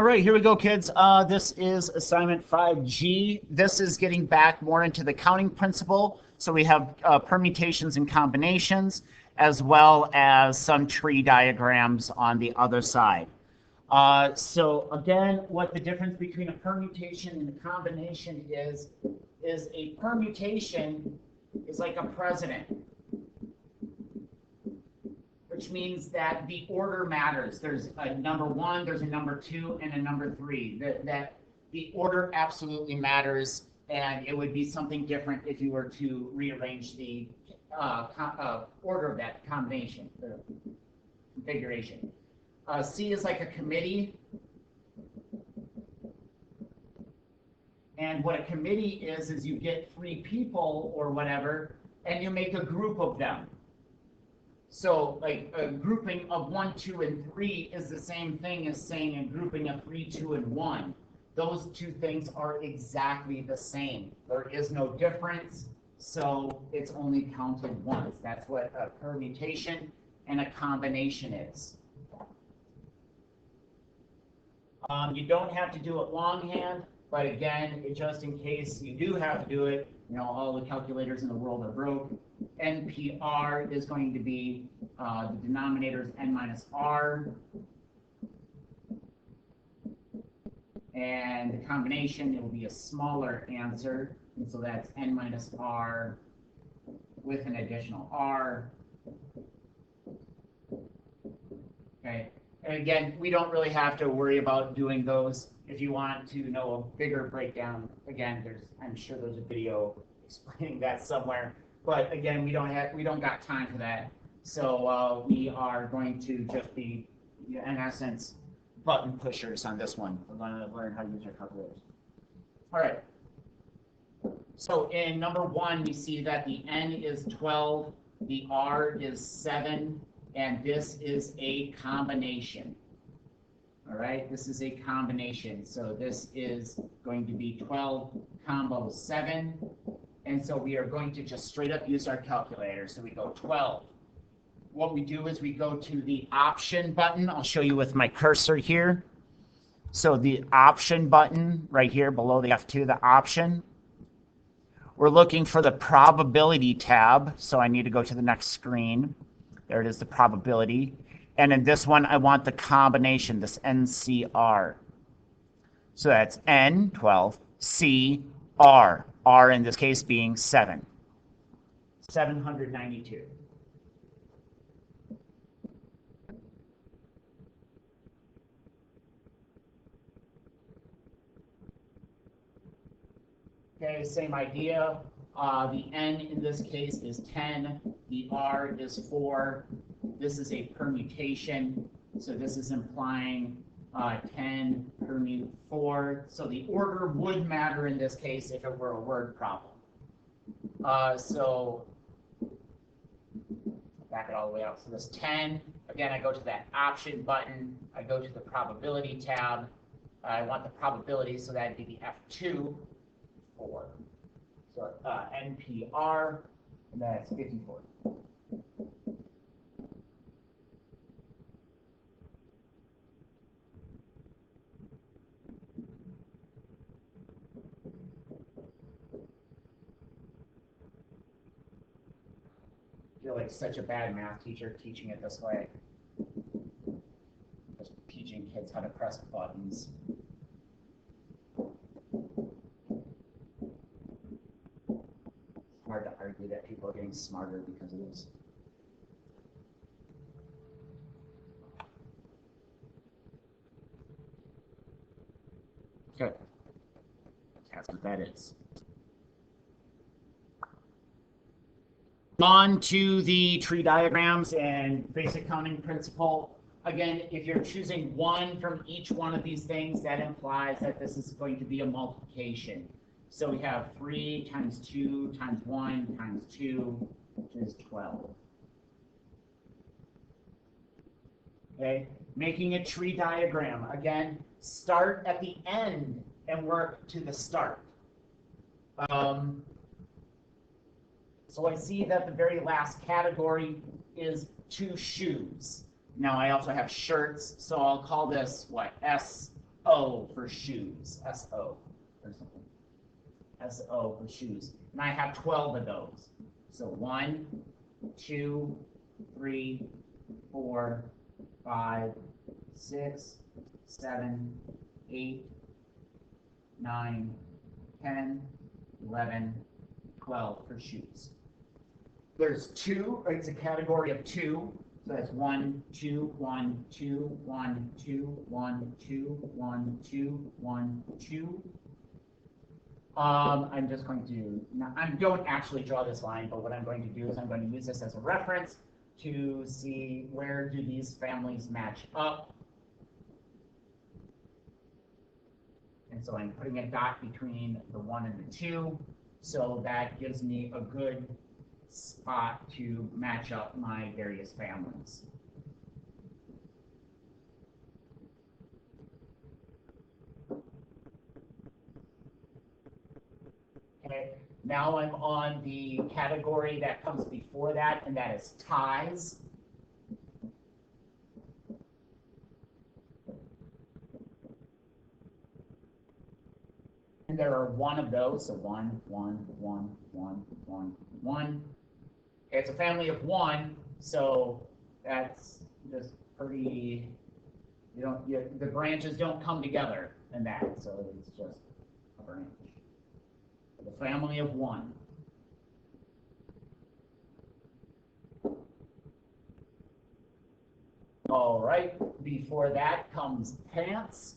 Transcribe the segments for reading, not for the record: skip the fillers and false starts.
All right, here we go, kids. This is assignment 5G. This is getting back more into the counting principle. So we have permutations and combinations, as well as some tree diagrams on the other side. So again, what the difference between a permutation and a combination is a permutation is like a president, which means that the order matters. There's a number one, there's a number two, and a number three. That the order absolutely matters, and it would be something different if you were to rearrange the order of that combination, the configuration. C is like a committee. And what a committee is you get 3 people or whatever, and you make a group of them. So like a grouping of 1, 2, and 3 is the same thing as saying a grouping of 3, 2, and 1. Those two things are exactly the same. There is no difference, so it's only counted once. That's what a permutation and a combination is. You don't have to do it longhand, but again, just in case you do have to do it, you know, all the calculators in the world are broke. NPR is going to be the denominator is n minus r. And the combination, it will be a smaller answer. And so that's n minus r with an additional r. Okay. And again, we don't really have to worry about doing those. If you want to know a bigger breakdown, again, I'm sure there's a video explaining that somewhere. But again, we don't got time for that. So we are going to just be, in essence, button pushers on this one. We're going to learn how to use our calculators. All right. So in number 1, we see that the n is 12, the r is 7, and this is a combination. All right, this is a combination. So this is going to be 12 combo 7. And so we are going to just straight up use our calculator. So we go 12. What we do is we go to the option button. I'll show you with my cursor here. So the option button right here below the F2, the option. We're looking for the probability tab. So I need to go to the next screen. There it is, the probability. And in this one, I want the combination, this NCR. So that's N, 12, C, R. R in this case being 7. 792. Okay, same idea. The N in this case is 10. The R is 4. This is a permutation. So this is implying 10 permute 4. So the order would matter in this case if it were a word problem. So back it all the way up. So this 10, again, I go to that option button. I go to the probability tab. I want the probability, so that'd be the F2, 4. So NPR, and that's 54. I feel like such a bad math teacher teaching it this way. Just teaching kids how to press buttons. Hard to argue that people are getting smarter because of this. Okay. That's what that is. On to the tree diagrams and basic counting principle. Again, if you're choosing 1 from each one of these things, that implies that this is going to be a multiplication. So we have 3 times 2 times 1 times 2, which is 12. Okay, making a tree diagram. Again, start at the end and work to the start. So I see that the very last category is 2 shoes. Now I also have shirts, so I'll call this what? S O for shoes, S-O or something. S-O for shoes. And I have 12 of those. So 1, 2, 3, 4, 5, 6, 7, 8, 9, 10, 11, 12 for shoes. There's 2, it's a category of 2. So that's 1, 2, 1, 2, 1, 2, 1, 2, 1, 2, 1, 2. I'm just going to, I don't actually draw this line, but what I'm going to do is I'm going to use this as a reference to see where do these families match up. And so I'm putting a dot between the 1 and the 2, so that gives me a good spot to match up my various families. Okay, now I'm on the category that comes before that, and that is ties. And there are 1 of those, so 1, 1, 1, 1, 1, 1. It's a family of 1, so that's just pretty, the branches don't come together in that, so it's just a branch. The family of 1. All right, before that comes pants.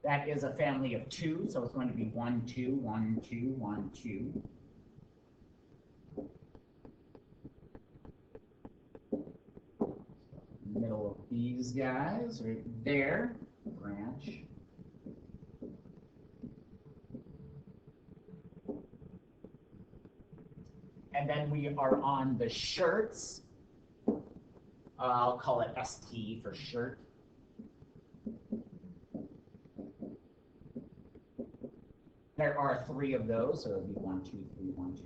That is a family of 2, so it's going to be 1, 2, 1, 2, 1, 2. Middle of these guys right there, branch. And then we are on the shirts. I'll call it ST for shirt. There are 3 of those, so it'll be 1, 2, 3, 1, 2,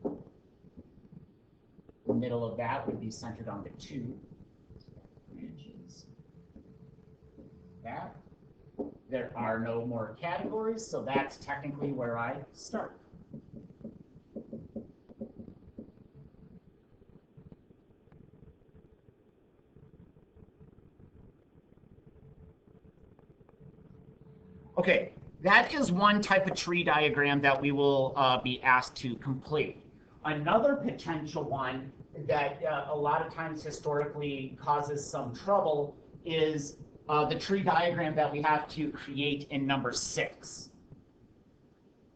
3. The middle of that would be centered on the 2 branches. That. There are no more categories, so that's technically where I start. Okay, that is one type of tree diagram that we will be asked to complete. Another potential one that a lot of times historically causes some trouble is the tree diagram that we have to create in number 6.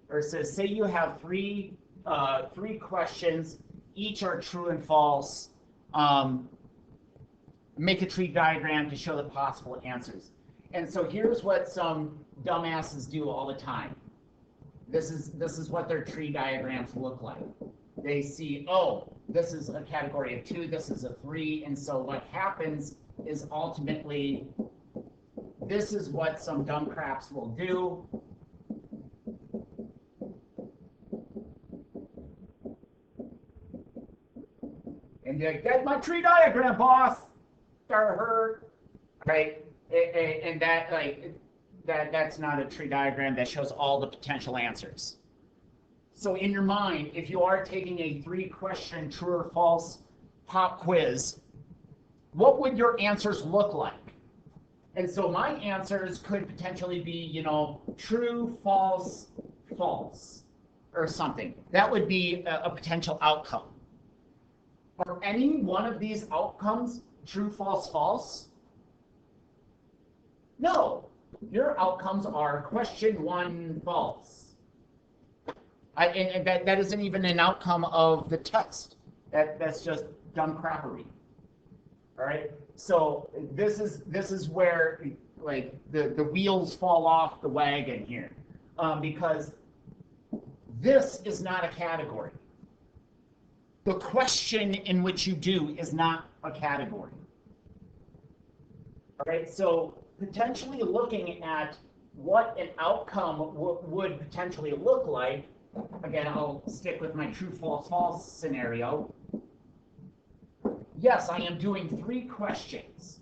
Or so say you have three questions, each are true and false. Make a tree diagram to show the possible answers. And so here's what some dumbasses do all the time. This is what their tree diagrams look like. They see, oh, this is a category of 2, this is a 3, and so what happens is ultimately this is what some dumb craps will do. And you're like, that's my tree diagram, boss. Right? And that that's not a tree diagram that shows all the potential answers. So in your mind, if you are taking a 3-question true or false pop quiz, what would your answers look like? And so my answers could potentially be, true, false, false, or something. That would be a potential outcome. Are any one of these outcomes true, false, false? No. Your outcomes are question 1, false. And that isn't even an outcome of the test. That's just dumb crappery. All right. So this is where like the wheels fall off the wagon here, because this is not a category. The question in which you do is not a category. All right. So potentially looking at what an outcome would potentially look like, again, I'll stick with my true, false, false scenario. Yes, I am doing 3 questions.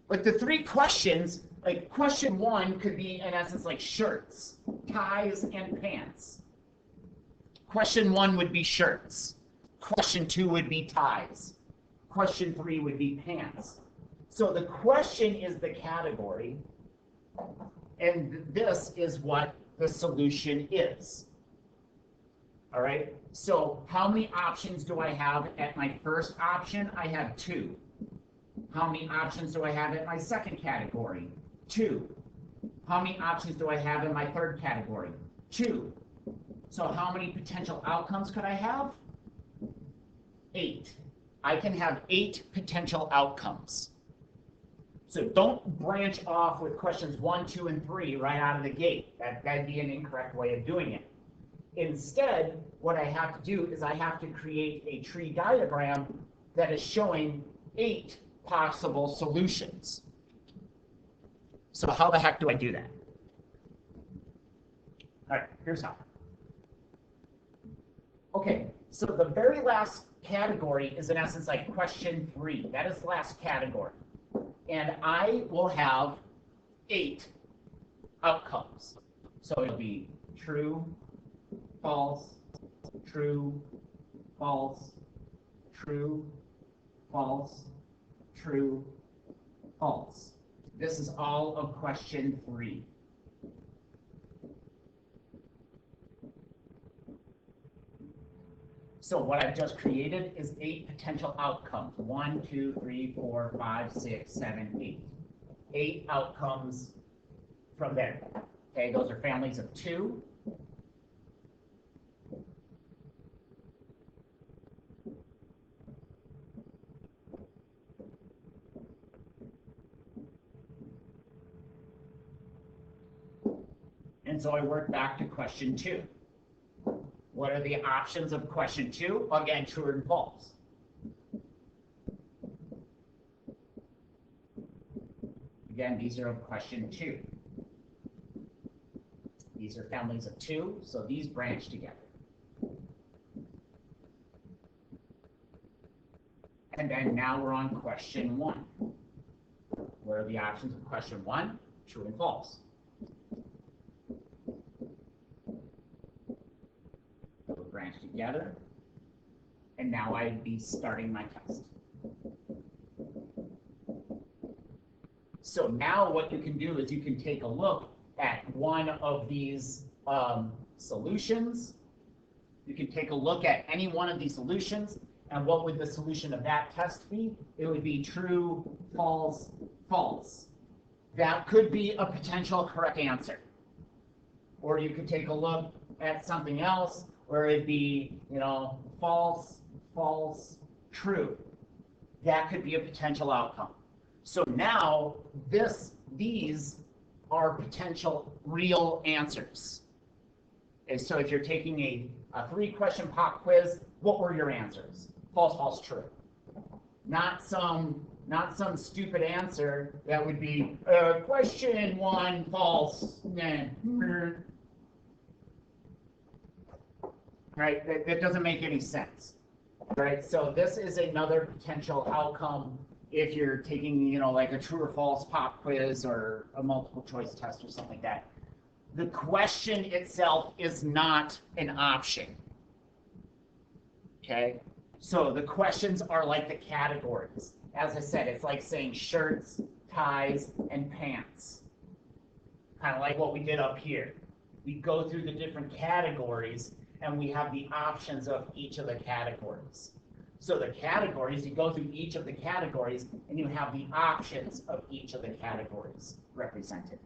But the 3 questions, like question 1 could be in essence like shirts, ties, and pants. Question 1 would be shirts. Question 2 would be ties. Question 3 would be pants. So the question is the category, and this is what the solution is. All right, so how many options do I have at my first option? I have 2. How many options do I have at my second category? 2. How many options do I have in my third category? 2. So how many potential outcomes could I have? 8. I can have 8 potential outcomes. So don't branch off with questions 1, 2, and 3 right out of the gate. That'd be an incorrect way of doing it. Instead, what I have to do is I have to create a tree diagram that is showing 8 possible solutions. So how the heck do I do that? All right, here's how. Okay, so the very last category is in essence like question 3. That is the last category. And I will have 8 outcomes. So it'll be true, false, true, false, true, false, true, false. This is all of question 3. So what I've just created is 8 potential outcomes. 1, 2, 3, 4, 5, 6, 7, 8. 8 outcomes from there. Okay, those are families of 2. And so I work back to question 2. What are the options of question 2? Again, true and false. Again, these are of question 2. These are families of 2, so these branch together. And then now we're on question 1. What are the options of question 1? True and false. Branch together, and now I'd be starting my test. So now what you can do is you can take a look at one of these solutions. You can take a look at any one of these solutions, and what would the solution of that test be? It would be true, false, false. That could be a potential correct answer. Or you could take a look at something else where it'd be, false, false, true. That could be a potential outcome. So now these are potential real answers. And so if you're taking a 3-question pop quiz, what were your answers? False, false, true. Not some stupid answer that would be question 1, false. Right? That doesn't make any sense. Right? So this is another potential outcome if you're taking, like a true or false pop quiz or a multiple choice test or something like that. The question itself is not an option. Okay? So the questions are like the categories. As I said, it's like saying shirts, ties, and pants. Kind of like what we did up here. We go through the different categories and we have the options of each of the categories. So the categories, you go through each of the categories and you have the options of each of the categories represented.